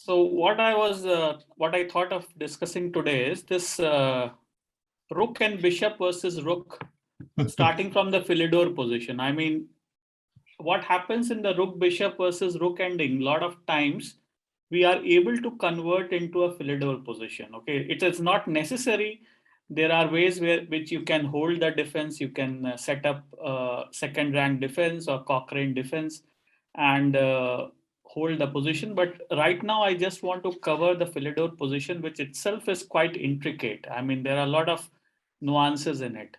So what I thought of discussing today is this rook and bishop versus rook, starting from the Philidor position. I mean, what happens in the rook bishop versus rook ending? A lot of times we are able to convert into a Philidor position. Okay, it is not necessary. There are ways which you can hold the defense. You can set up second rank defense or Cochrane defense, and hold the position. But right now, I just want to cover the Philidor position, which itself is quite intricate. I mean, there are a lot of nuances in it.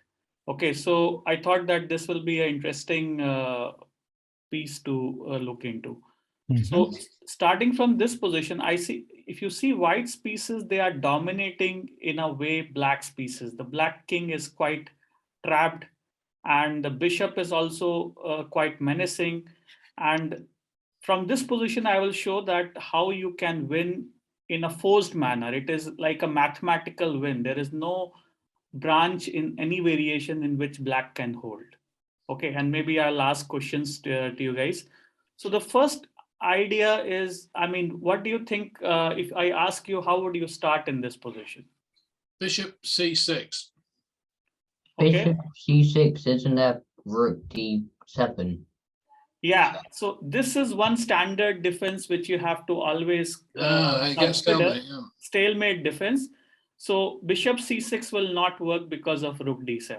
Okay, so I thought that this will be an interesting piece to look into. So starting from this position, I see, if you see white's pieces, they are dominating in a way black's pieces. The black king is quite trapped, and the bishop is also quite menacing. And from this position, I will show that how you can win in a forced manner. It is like a mathematical win. There is no branch in any variation in which black can hold. Okay, and maybe I'll ask questions to you guys. So the first idea is, I mean, what do you think if I ask you, how would you start in this position? Bishop c6. Okay. Bishop c6, isn't that rook d7? Yeah, so this is one standard defense which you have to always consider, stalemate, yeah. Stalemate defense. So bishop c6 will not work because of rook d7.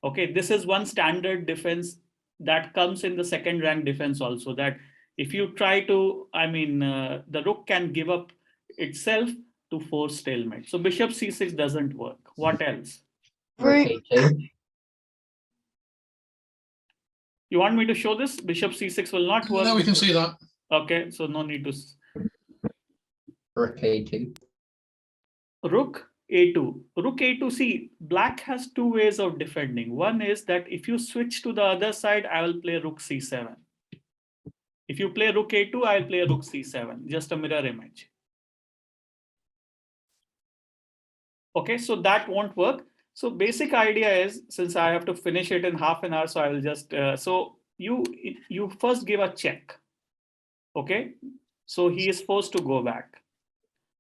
Okay, this is one standard defense that comes in the second rank defense also, that if you try to, I mean, the rook can give up itself to force stalemate. So bishop c6 doesn't work. What else? Rook e2. You want me to show this? Bishop c6 will not work. No, we can see that. Okay, so no need to. Rook a2. Rook a2. Rook a2. See, black has two ways of defending. One is that if you switch to the other side, I will play rook c7. If you play rook a2, I'll play rook c7. Just a mirror image. Okay, so that won't work. So basic idea is, since I have to finish it in half an hour, so I will just, so you first give a check. Okay, so he is forced to go back.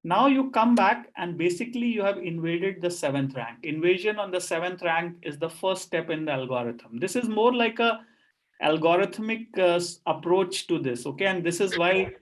Now you come back and basically you have invaded the 7th rank. Invasion on the 7th rank is the first step in the algorithm. This is more like a algorithmic approach to this. Okay, and this is why,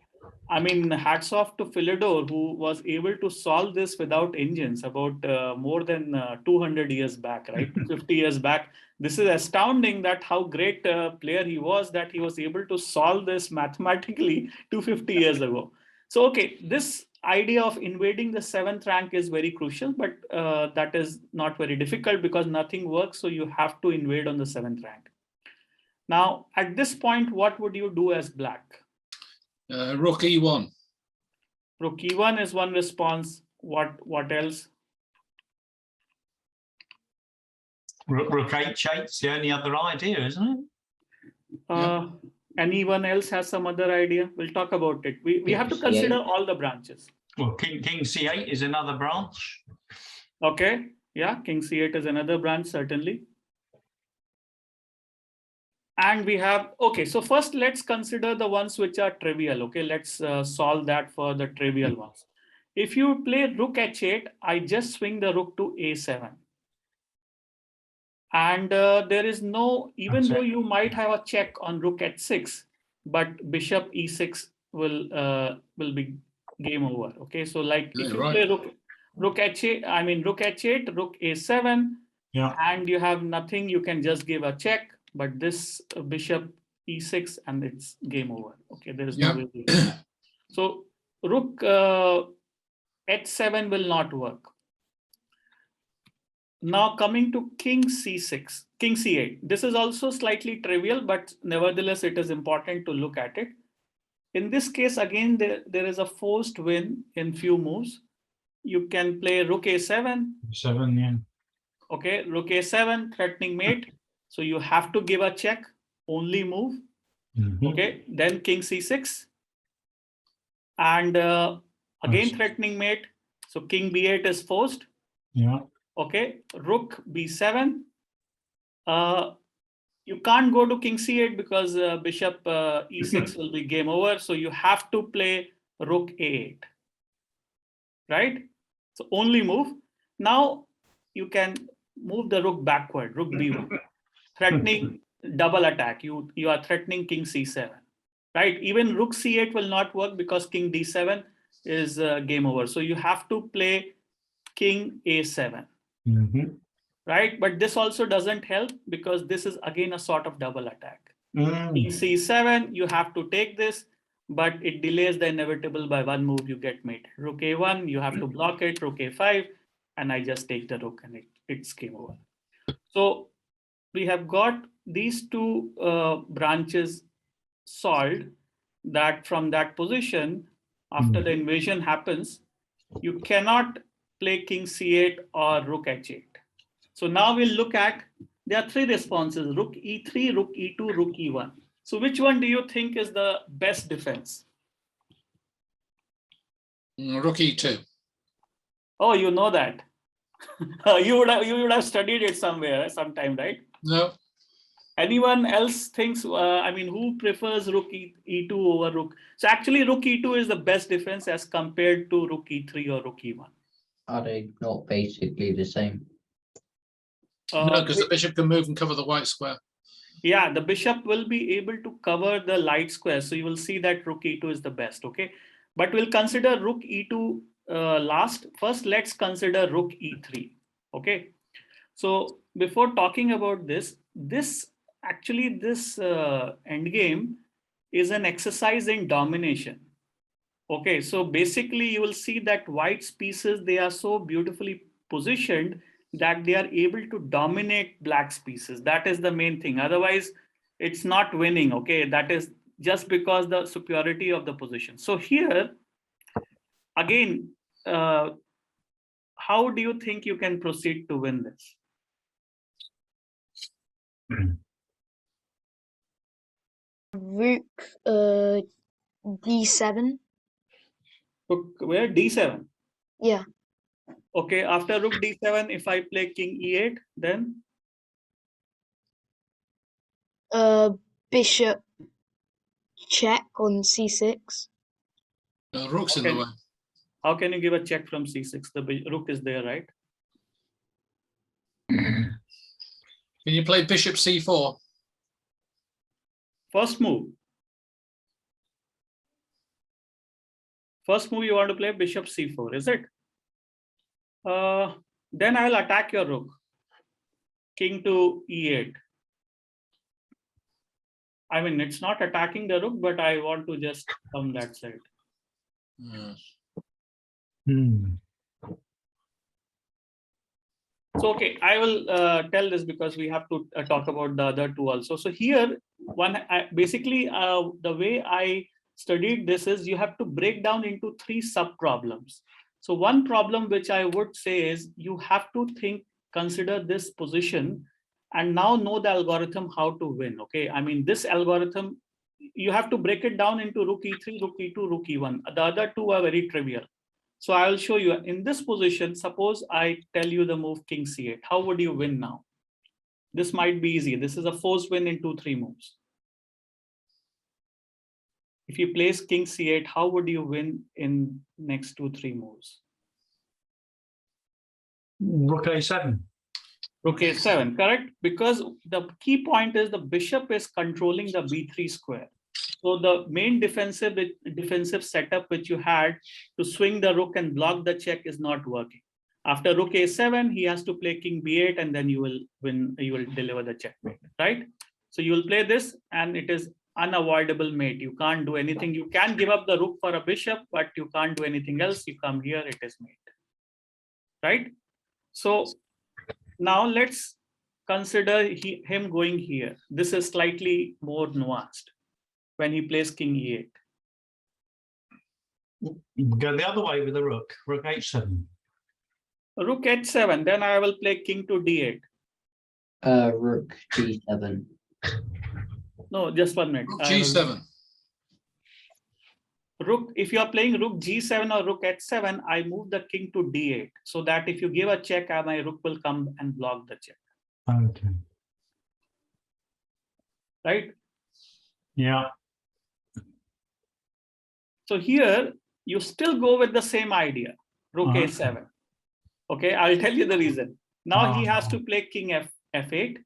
I mean, hats off to Philidor, who was able to solve this without engines about more than 200 years back, right? 50 years back. This is astounding that how great a player he was, that he was able to solve this mathematically 250 years ago. So, okay, this idea of invading the 7th rank is very crucial, but that is not very difficult because nothing works. So you have to invade on the 7th rank. Now, at this point, what would you do as black? Rook e1. Rook e1 is one response. What else? Rook h8 is the only other idea, isn't it? Anyone else has some other idea? We'll talk about it. We have to consider all the branches. Well, king c8 is another branch. Okay, yeah, king c8 is another branch, certainly. And we have, okay, so first let's consider the ones which are trivial. Okay, let's solve that for the trivial ones. If you play rook h8, I just swing the rook to a7. And there is no, even though you might have a check on rook h6, but bishop e6 will be game over. Okay, so like if you play rook h8, I mean rook h8, rook a7, and you have nothing, you can just give a check. But this bishop e6 and it's game over. Okay, there is no way. So rook h7 will not work. Now coming to king c6, king c8. This is also slightly trivial, but nevertheless it is important to look at it. In this case, again, there is a forced win in few moves. You can play rook a7. 7, yeah. Okay, rook a7, threatening mate. So you have to give a check, only move. Okay, then king c6. And again, threatening mate. So king b8 is forced. Yeah. Okay, rook b7. You can't go to king c8 because bishop e6 will be game over. So you have to play rook a8. right? So only move. Now you can move the rook backward, rook b1, threatening double attack. You are threatening king c7, right? Even rook c8 will not work because king d7 is game over. So you have to play king a7, right? But this also doesn't help because this is again a sort of double attack. King c7, you have to take this, but it delays the inevitable by one move. You get mate. Rook a1, you have to block it. Rook a5, and I just take the rook, and it's game over. So we have got these two branches solved. That from that position, after the invasion happens, you cannot play king c8 or rook h8. So now we'll look at, there are three responses: rook e3, rook e2, rook e1. So which one do you think is the best defense? Rook e2. Oh, you know that. You would have studied it somewhere, sometime, right? No. Anyone else thinks, I mean, who prefers rook e2 over rook? So actually rook e2 is the best defense as compared to rook e3 or rook e1. Are they not basically the same? No, because the bishop can move and cover the white square. Yeah, the bishop will be able to cover the light square. So you will see that rook e2 is the best, okay? But we'll consider rook e2 last. First, let's consider rook e3, okay? So before talking about this endgame is an exercise in domination. Okay, so basically you will see that white's pieces, they are so beautifully positioned that they are able to dominate black's pieces. That is the main thing. Otherwise, it's not winning. Okay, that is just because the superiority of the position. So here, again, how do you think you can proceed to win this? Rook d7. Rook, where? D7. Yeah. Okay, after rook d7, if I play king e8, then Bishop check on c6. Rook's in the way. how can you give a check from c6? The rook is there, right? Can you play bishop c4? First move. First move you want to play bishop c4, is it? Then I'll attack your rook. King to e8. I mean, it's not attacking the rook, but I want to just come that side. So, okay, I will tell this because we have to talk about the other two also. So here, basically, the way I studied this is you have to break down into three sub-problems. So one problem which I would say is you have to consider this position and now know the algorithm how to win, okay? I mean, this algorithm, you have to break it down into rook e3, rook e2, rook e1. The other two are very trivial. So I'll show you in this position. Suppose I tell you the move king c8. How would you win now? This might be easy. This is a forced win in 2-3 moves. If you place king c8, how would you win in next 2-3 moves? Rook a7. Rook a7, correct? Because the key point is the bishop is controlling the b3 square. So the main defensive setup which you had to swing the rook and block the check is not working. After rook a7, he has to play king b8, and then you will win. You will deliver the checkmate, right? So you will play this, and it is unavoidable mate. You can't do anything. You can give up the rook for a bishop, but you can't do anything else. You come here, it is mate, right? So now let's consider him going here. This is slightly more nuanced. When he plays king e8. Go the other way with the rook, rook h7. Rook h7, then I will play king to d8. Rook g7. No, just 1 minute. Rook g7. Rook, if you are playing rook g7 or rook h7, I move the king to d8 so that if you give a check, my rook will come and block the check. Okay. Right? Yeah. So here, you still go with the same idea. Rook A7. Okay, I'll tell you the reason. Now he has to play king F8.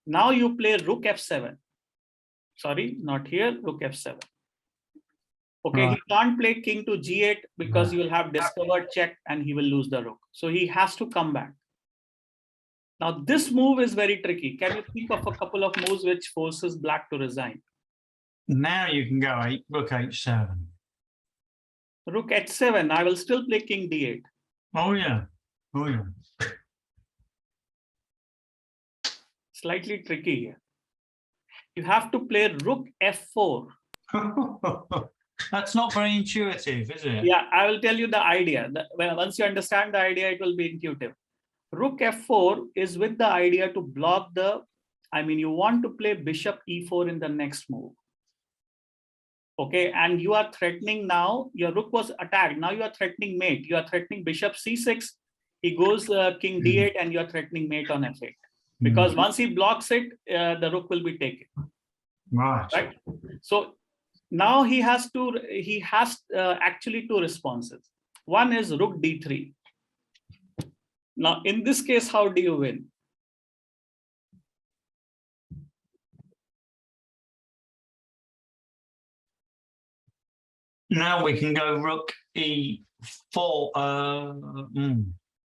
Now you play rook F7. Sorry, not here, rook F7. Okay, he can't play king to G8 because you will have discovered check and he will lose the rook. So he has to come back. Now this move is very tricky. Can you think of a couple of moves which forces black to resign? Now you can go rook H7. Rook H7, I will still play king D8. Oh yeah. Oh yeah. Slightly tricky here. You have to play rook F4. That's not very intuitive, is it? Yeah, I will tell you the idea. Once you understand the idea, it will be intuitive. Rook F4 is with the idea to block the, you want to play bishop E4 in the next move. Okay, and you are threatening now, your rook was attacked. Now you are threatening mate. You are threatening bishop C6. He goes king D8 and you are threatening mate on F8. Because once he blocks it, the rook will be taken. Right. So now he has actually two responses. One is rook D3. Now in this case, how do you win? Now we can go rook E4.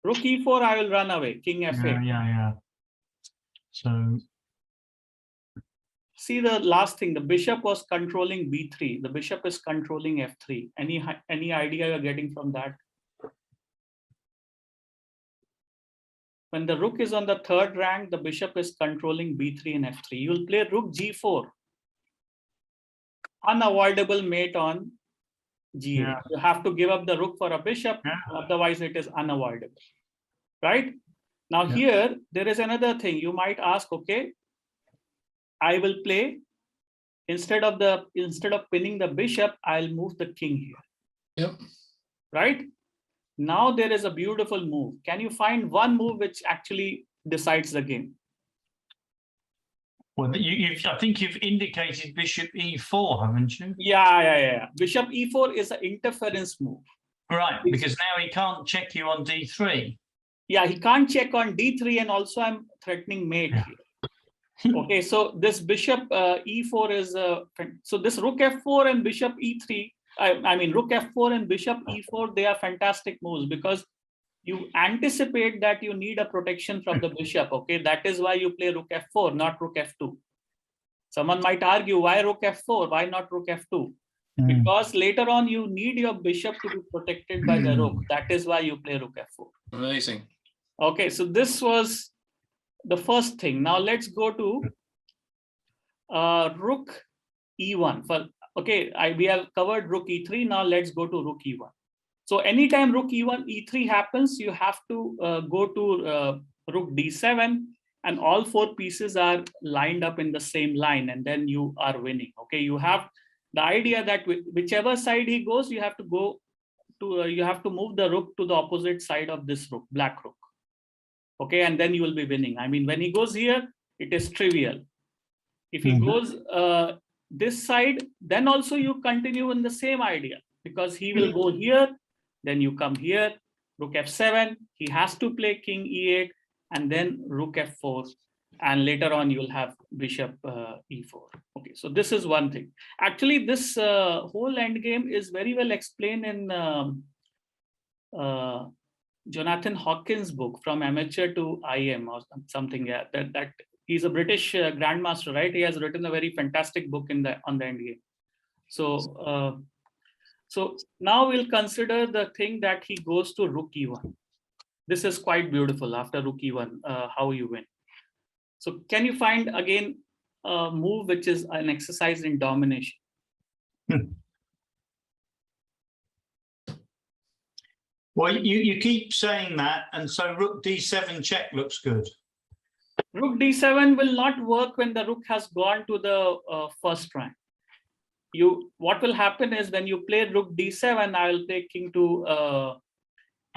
Rook E4, I will run away. King F8. Yeah. So see the last thing, the bishop was controlling B3. The bishop is controlling F3. Any idea you're getting from that? When the rook is on the third rank, the bishop is controlling B3 and F3. You will play rook G4. Unavoidable mate on G8. Yeah. You have to give up the rook for a bishop, otherwise it is unavoidable. Right? Now here, there is another thing. You might ask, okay, I will play, instead of pinning the bishop, I'll move the king here. Yep. Right? Now there is a beautiful move. Can you find one move which actually decides the game? Well, I think you've indicated bishop E4, haven't you? Yeah. Bishop E4 is an interference move. Right, because now he can't check you on D3. Yeah, he can't check on D3, and also I'm threatening mate here. Okay, so this bishop E4 is so this rook F4 and bishop E3. Rook F4 and bishop E4, they are fantastic moves because you anticipate that you need a protection from the bishop. Okay, that is why you play rook F4, not rook F2. Someone might argue, why rook F4? Why not rook F2? Because later on you need your bishop to be protected by the rook. That is why you play rook F4. Amazing. Okay, so this was the first thing. Now let's go to rook E1. We have covered rook E3. Now let's go to rook E1. So anytime rook E1, E3 happens, you have to go to rook D7, and all four pieces are lined up in the same line, and then you are winning. Okay, you have the idea that whichever side he goes, you have to go to you have to move the rook to the opposite side of this rook, black rook. Okay, and then you will be winning. When he goes here, it is trivial. If he goes this side, then also you continue in the same idea, because he will go here, then you come here, rook F7, he has to play king E8, and then rook F4, and later on you will have bishop E4. Okay, so this is one thing. Actually, this whole endgame is very well explained in Jonathan Hawkins' book, From Amateur to IM, or something. Yeah, that he's a British grandmaster, right? He has written a very fantastic book on the endgame. So, so now we'll consider the thing that he goes to rook E1. This is quite beautiful. After rook E1, how you win. So can you find again a move which is an exercise in domination? Well, you keep saying that, and so rook D7 check looks good. Rook D7 will not work when the rook has gone to the first rank. What will happen is when you play rook D7, I will play king to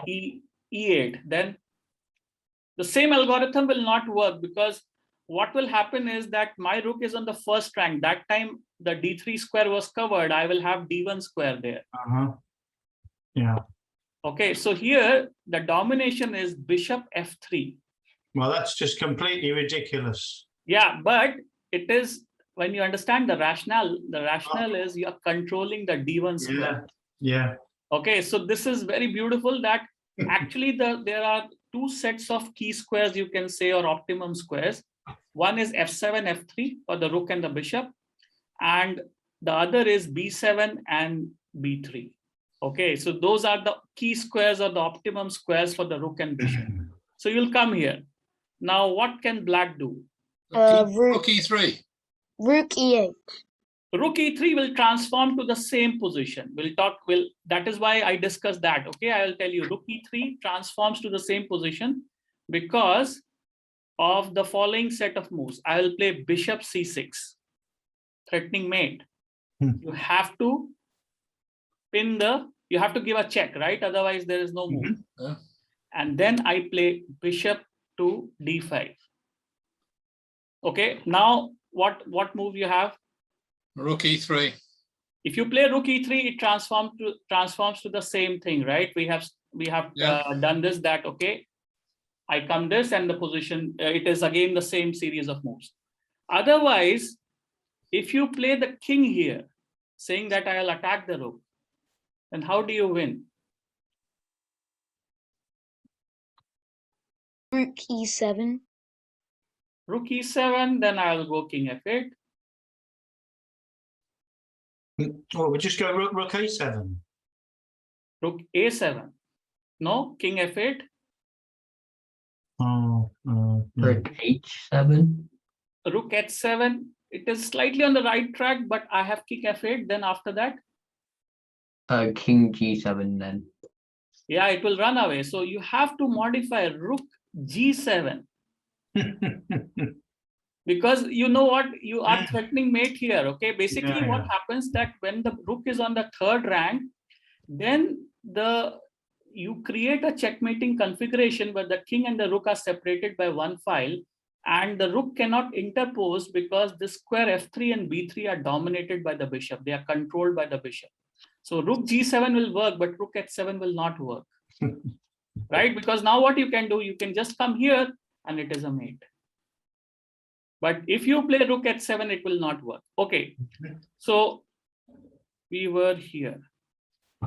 E8. Then the same algorithm will not work, because what will happen is that my rook is on the first rank. That time the D3 square was covered. I will have D1 square there. Yeah. Okay, so here the domination is bishop f3. Well, that's just completely ridiculous. Yeah, but it is, when you understand the rationale is you are controlling the d1 square. Yeah. Okay, so this is very beautiful that actually there are two sets of key squares, you can say, or optimum squares. One is f7, f3 for the rook and the bishop, and the other is b7 and b3. Okay, so those are the key squares or the optimum squares for the rook and bishop. So you'll come here. Now, what can black do? Rook e3. Rook e8. Rook e3 will transform to the same position. That is why I discussed that. Okay, I will tell you rook e3 transforms to the same position because of the following set of moves. I will play bishop c6, threatening mate. You have to you have to give a check, right? Otherwise there is no move. Yeah. And then I play bishop to d5. Okay, now what move you have? Rook e3. If you play rook e3, it transforms to the same thing, right? We have done this, that, okay, I come this and the position, it is again the same series of moves. Otherwise, if you play the king here, saying that I'll attack the rook, then how do you win? Rook e7. Rook e7, then I'll go king f8. Well, we just go rook a7. Rook a7. No, king f8. Rook h7. Rook h7. It is slightly on the right track, but I have king f8. Then after that, King g7 then. yeah, it will run away. So you have to modify rook g7. Because you know what, you are threatening mate here. Okay, basically what happens that when the rook is on the third rank, then you create a checkmating configuration where the king and the rook are separated by one file, and the rook cannot interpose because the square f3 and b3 are dominated by the bishop. They are controlled by the bishop. So rook g7 will work, but rook h7 will not work. Right? Because now what you can do, you can just come here and it is a mate. But if you play rook h7, it will not work. Okay, so we were here.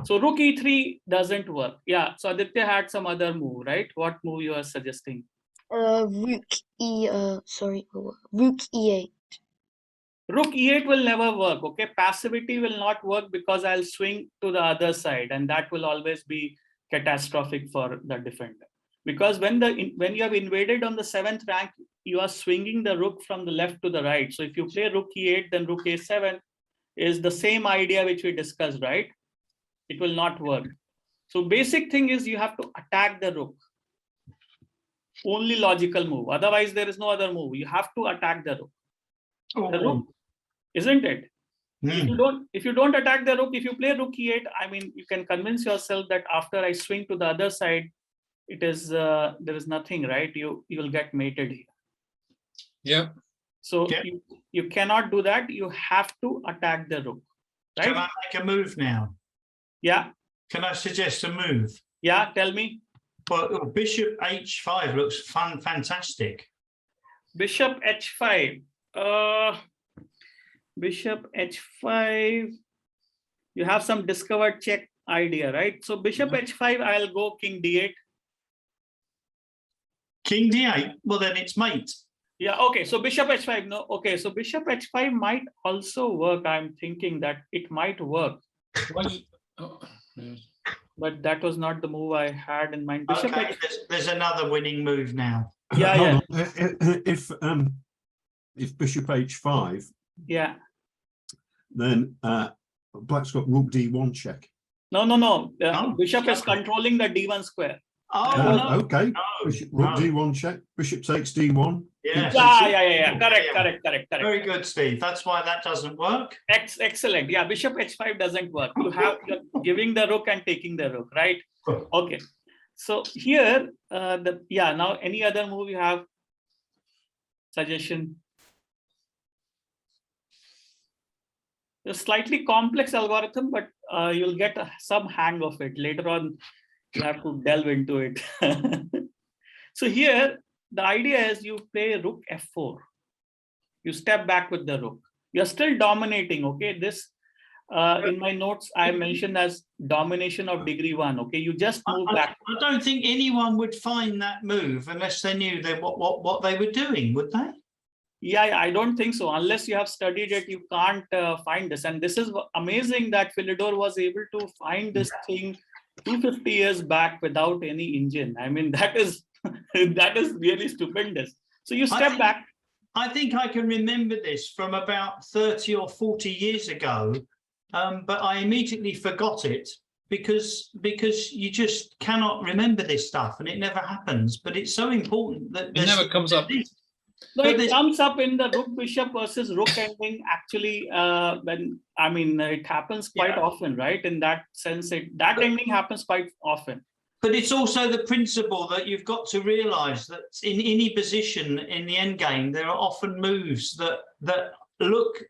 So rook e3 doesn't work. Yeah, so Aditya had some other move, right? What move you are suggesting? Rook e8. Rook e8 will never work. Okay, passivity will not work because I'll swing to the other side, and that will always be catastrophic for the defender. Because when you have invaded on the 7th rank, you are swinging the rook from the left to the right. So if you play rook e8, then rook a7 is the same idea which we discussed, right? It will not work. So basic thing is you have to attack the rook. Only logical move. Otherwise, there is no other move. You have to attack the rook. The rook, isn't it? If you don't attack the rook, if you play rook e8, I mean, you can convince yourself that after I swing to the other side, it is there is nothing, right? You will get mated here. Yeah. So you cannot do that. You have to attack the rook. Right? Can I make a move now? Yeah. Can I suggest a move? Yeah, tell me. Well, bishop h5 looks fantastic. Bishop h5. Bishop h5. You have some discovered check idea, right? So bishop h5, I'll go king d8. King d8? Well, then it's mate. Yeah, okay. So bishop h5, no. Okay, so bishop h5 might also work. I'm thinking that it might work. But that was not the move I had in mind. Bishop okay, there's another winning move now. Yeah, If bishop h5, yeah. then black's got rook d1 check. No. Bishop is controlling the d1 square. Oh, okay. No, Rook d1 check. Bishop takes d1. Yes. Yeah. Correct. Very good, Steve. That's why that doesn't work. Excellent. Yeah, bishop h5 doesn't work. You're giving the rook and taking the rook, right? Okay. So here, now any other move you have? Suggestion? It's a slightly complex algorithm, but you'll get some hang of it. Later on, You have to delve into it. So here, the idea is you play rook f4. You step back with the rook. You're still dominating, okay? This, in my notes, I mentioned as domination of degree 1, okay? You just move back. I don't think anyone would find that move unless they knew what they were doing, would they? Yeah, I don't think so. Unless you have studied it, you can't find this. And this is amazing that Philidor was able to find this thing 250 years back without any engine. I mean, that is that is really stupendous. So you step back. I think I can remember this from about 30 or 40 years ago, but I immediately forgot it because you just cannot remember this stuff and it never happens. But it's so important that It never comes up. No, it comes up in the rook bishop versus rook ending. Actually, when I mean, it happens quite often, right? In that sense, that ending happens quite often. But it's also the principle that you've got to realise that in any position in the end game, there are often moves that look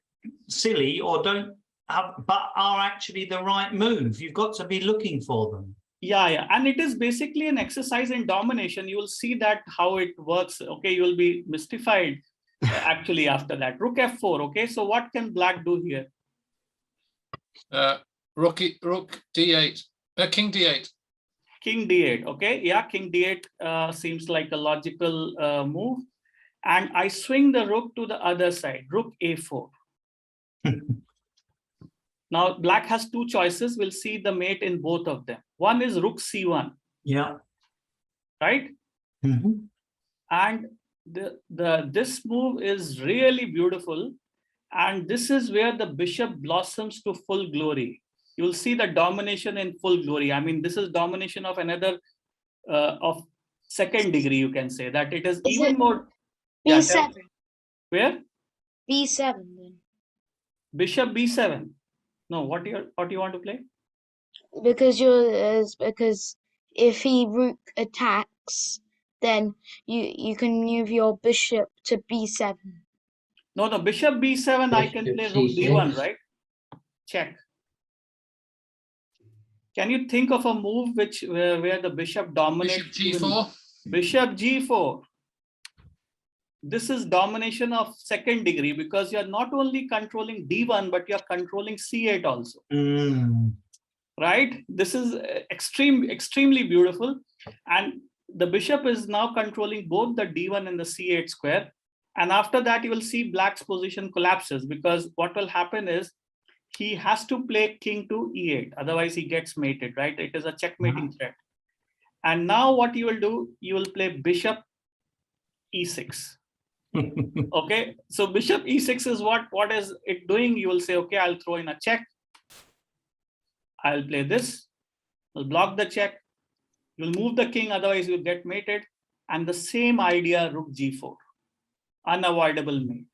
silly or don't have, but are actually the right move. You've got to be looking for them. Yeah, and it is basically an exercise in domination. You will see that how it works. Okay, you will be mystified actually after that. Rook f4. Okay, so what can black do here? Rook d8. King d8. King d8. Okay, yeah, king d8 seems like a logical move. And I swing the rook to the other side. Rook a4. Now, black has two choices. We'll see the mate in both of them. One is rook c1. Yeah. Right? Mm-hmm. And this move is really beautiful. And this is where the bishop blossoms to full glory. You will see the domination in full glory. I mean, this is domination of another, of second degree, you can say. That it is even more... B7. Where? B7 then. Bishop b7. No, what do you want to play? Because because if he rook attacks, then you can move your bishop to B7. No, bishop b7, I can play rook d1, right? Check. Can you think of a move where the bishop dominates? Bishop g4. Bishop g4. This is domination of second degree because you're not only controlling d1, but you're controlling c8 also. Right? This is extremely beautiful. And the bishop is now controlling both the d1 and the c8 square. And after that, you will see black's position collapses because what will happen is he has to play king to e8. Otherwise, he gets mated, right? It is a checkmating threat. And now what you will do, you will play bishop e6. Okay, so bishop e6 is what is it doing? You will say, okay, I'll throw in a check. I'll play this. I'll block the check. You'll move the king, otherwise you'll get mated. And the same idea, rook g4. Unavoidable mate.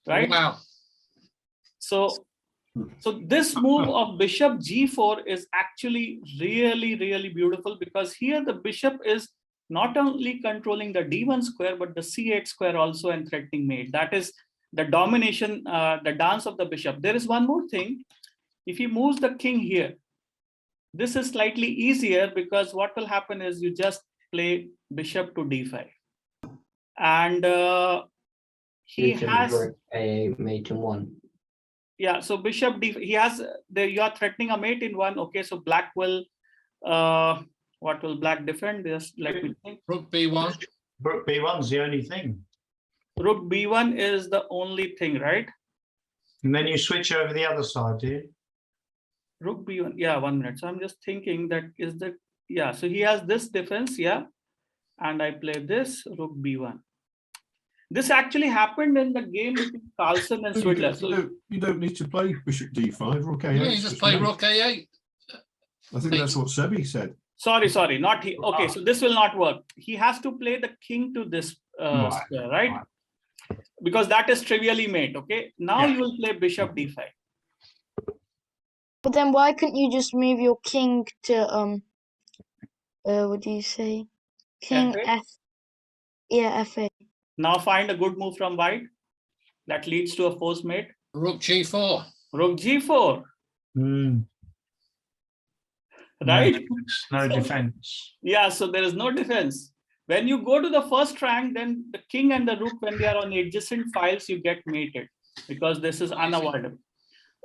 Right? Wow. So this move of bishop g4 is actually really beautiful because here the bishop is not only controlling the d1 square, but the c8 square also and threatening mate. That is the domination, the dance of the bishop. There is one more thing. If he moves the king here, this is slightly easier because what will happen is you just play bishop to d5. And he has a mate in one. Yeah, so bishop d, he has you are threatening a mate in one. Okay, so black will what will black defend? Just let me think. Rook b1. Rook b1's the only thing. Rook b1 is the only thing, right? And then you switch over the other side, do you? Rook b1, yeah, 1 minute. So I'm just thinking that is the, yeah, so he has this defense, yeah, and I play this rook b1. This actually happened in the game between Carlsen and Swidler. So You don't need to play bishop d5, rook a8. Yeah, you just play rook a8. I think that's what Sebi said. Sorry, not he. Okay, so this will not work. He has to play the king to this square, right? Because that is trivially mate. Okay, now you will play bishop d5. But then why couldn't you just move your king to what do you say? King F8? F. Yeah, f8. Now find a good move from white that leads to a forced mate. Rook g4. Rook g4. right? No So- defense. Yeah, so there is no defense. When you go to the first rank, then the king and the rook, when they are on adjacent files, you get mated because this is unavoidable.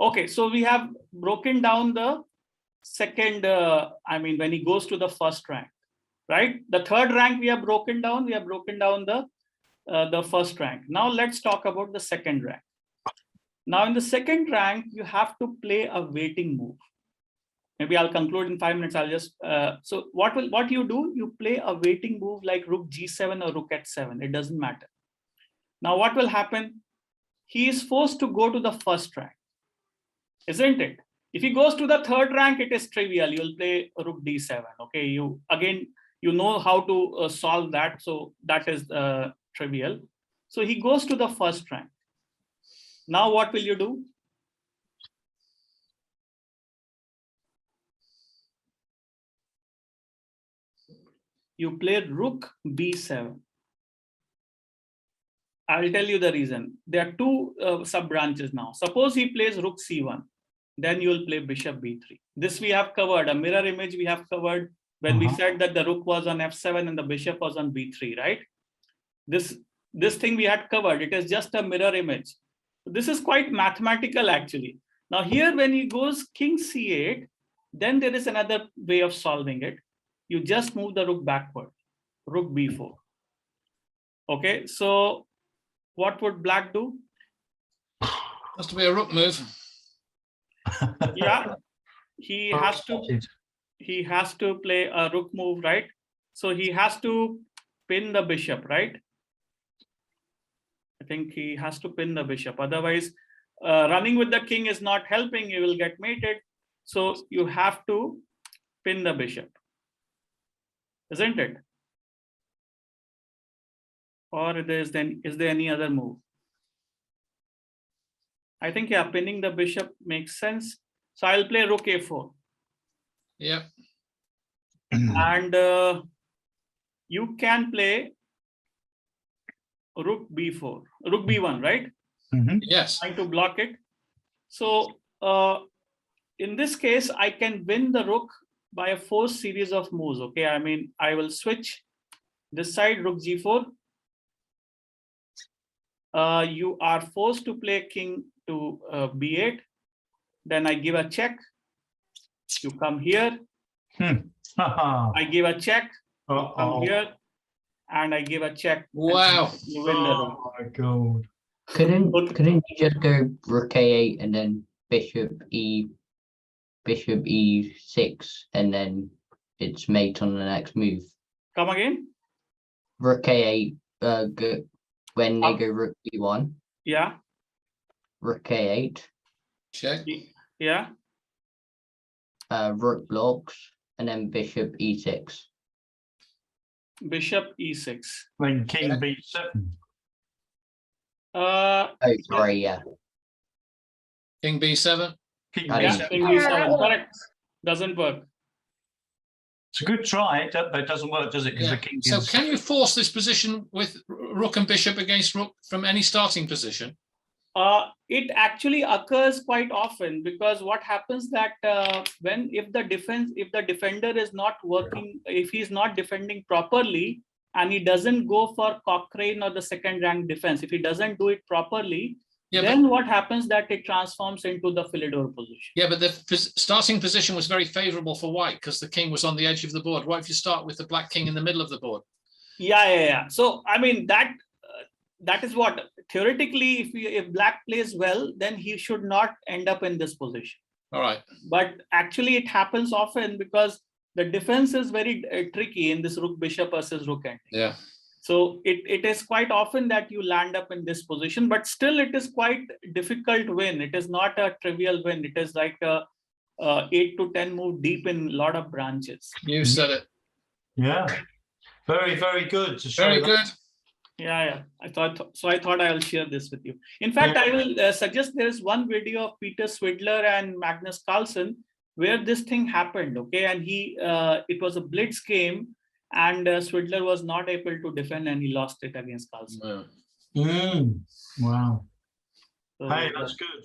Okay, so we have broken down the second, when he goes to the first rank, right? The third rank we have broken down, the first rank. Now let's talk about the second rank. Now in the second rank, you have to play a waiting move. Maybe I'll conclude in 5 minutes. I'll just, so what you do, you play a waiting move like rook g7 or rook h7. It doesn't matter. Now what will happen? He is forced to go to the first rank, isn't it? If he goes to the third rank, it is trivial. You'll play rook d7. Okay, you know how to solve that. So that is trivial. So he goes to the first rank. Now what will you do? You play rook b7. I'll tell you the reason. There are two sub branches now. Suppose he plays rook c1, then you will play bishop b3. This we have covered. A mirror image we have covered when we said that the rook was on f7 and the bishop was on b3, right? This thing we had covered. It is just a mirror image. This is quite mathematical actually. Now here when he goes king c8, then there is another way of solving it. You just move the rook backward, rook b4. Okay, so what would black do? Has to be a rook move. Yeah, he has to play a rook move, right? So he has to pin the bishop, right? I think he has to pin the bishop. Otherwise, running with the king is not helping. You will get mated. So you have to pin the bishop, isn't it? Or is there any other move? I think, yeah, pinning the bishop makes sense. So I'll play rook a4. Yep. And you can play rook b4, rook b1, right? Yes. Trying to block it. So in this case, I can win the rook by a forced series of moves. Okay, I mean, I will switch this side, rook g4. You are forced to play king to b8. Then I give a check. You come here. I give a check. You come here. And I give a check. Wow. You win the rook. Oh my god. Couldn't you just go rook a8 and then bishop e6 and then it's mate on the next move? Come again? Rook a8 when they go rook b1, Yeah. rook a8, Check. Yeah. rook blocks, and then bishop e6. Bishop e6. When king b7. Oh, sorry, yeah. King b7. King I Yeah, b7. king Yeah, b7. that Correct. Doesn't work. It's a good try, but it doesn't work, does it? Because Yeah. the king So is can you force this position with rook and bishop against rook from any starting position? It actually occurs quite often because what happens that if the defender is not working, if he's not defending properly and he doesn't go for Cochrane or the second rank defense, if he doesn't do it properly, then what happens that it transforms into the Philidor position. Yeah, but the starting position was very favorable for white because the king was on the edge of the board. What if you start with the black king in the middle of the board? Yeah. So I mean that is what theoretically, if black plays well, then he should not end up in this position. All right. But actually, it happens often because the defense is very tricky in this rook bishop versus rook ending. Yeah. So it is quite often that you land up in this position, but still it is quite difficult win. It is not a trivial win. It is like a 8 to 10 move deep in a lot of branches. You said it. yeah. Very, very good. To show Very that. good. Yeah. I thought I will share this with you. In fact, I will suggest there is one video of Peter Swidler and Magnus Carlsen where this thing happened. Okay, and it was a blitz game. And Swidler was not able to defend and he lost it against Carlsen. Wow. Wow. So, Hey, that's good.